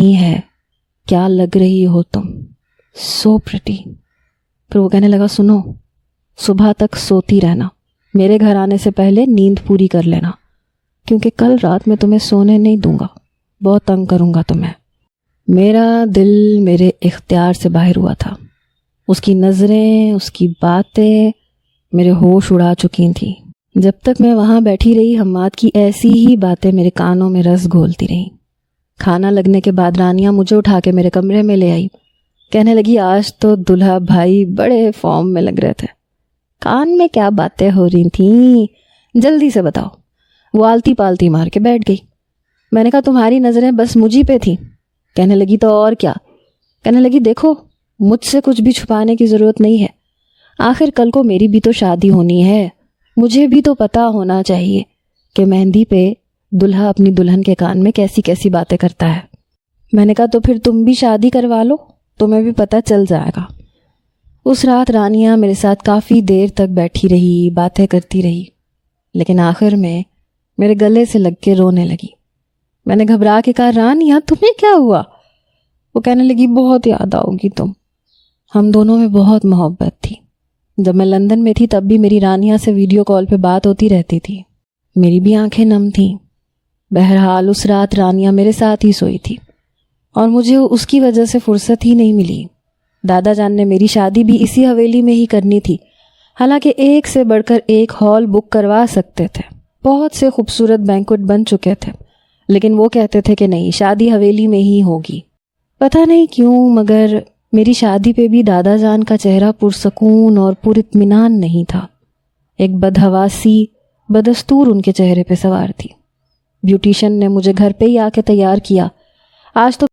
نہیں ہے, کیا لگ رہی ہو تم, سو پریٹی. پھر وہ کہنے لگا, سنو, صبح تک سوتی رہنا, میرے گھر آنے سے پہلے نیند پوری کر لینا, کیونکہ کل رات میں تمہیں سونے نہیں دوں گا, بہت تنگ کروں گا تمہیں. میرا دل میرے اختیار سے باہر ہوا تھا. اس کی نظریں, اس کی باتیں میرے ہوش اڑا چکی تھیں. جب تک میں وہاں بیٹھی رہی, حماد کی ایسی ہی باتیں میرے کانوں میں رس گھولتی رہیں. کھانا لگنے کے بعد رانیہ مجھے اٹھا کے میرے کمرے میں لے آئی. کہنے لگی, آج تو دلہا بھائی بڑے فارم میں لگ رہے تھے, کان میں کیا باتیں ہو رہی تھیں, جلدی سے بتاؤ. وہ آلتی پالتی مار کے بیٹھ گئی. میں نے کہا, تمہاری نظریں بس مجھی پہ تھیں. کہنے لگی, تو اور کیا. کہنے لگی, دیکھو, مجھ سے کچھ بھی چھپانے کی ضرورت نہیں ہے. آخر کل کو میری بھی تو شادی ہونی ہے, مجھے بھی تو پتہ ہونا چاہیے کہ مہندی پہ دلہا اپنی دلہن کے کان میں کیسی کیسی باتیں کرتا ہے. میں نے کہا, تو پھر تم بھی شادی کروا لو, تمہیں بھی پتہ چل جائے گا. اس رات رانیہ میرے ساتھ کافی دیر تک بیٹھی رہی, باتیں کرتی رہی, لیکن آخر میں میرے گلے سے لگ کے رونے لگی. میں نے گھبرا کے کہا, رانیہ تمہیں کیا ہوا؟ وہ کہنے لگی, بہت یاد آؤ گی تم. ہم دونوں میں بہت محبت تھی. جب میں لندن میں تھی تب بھی میری رانیہ سے ویڈیو کال پہ بات ہوتی رہتی تھی. میری بھی آنکھیں نم تھیں. بہرحال اس رات رانیہ میرے ساتھ ہی سوئی تھی اور مجھے اس کی وجہ سے فرصت ہی نہیں ملی. دادا جان نے میری شادی بھی اسی حویلی میں ہی کرنی تھی, حالانکہ ایک سے بڑھ کر ایک ہال بک کروا سکتے تھے. بہت سے خوبصورت بینکوٹ بن چکے تھے, لیکن وہ کہتے تھے کہ نہیں, شادی حویلی میں ہی ہوگی. پتہ نہیں کیوں, مگر میری شادی پہ بھی دادا جان کا چہرہ پرسکون اور پر اطمینان نہیں تھا. ایک بدحواسی بدستور ان کے چہرے پہ سوار تھی. بیوٹیشن نے مجھے گھر پہ ہی آ کے تیار کیا. آج تو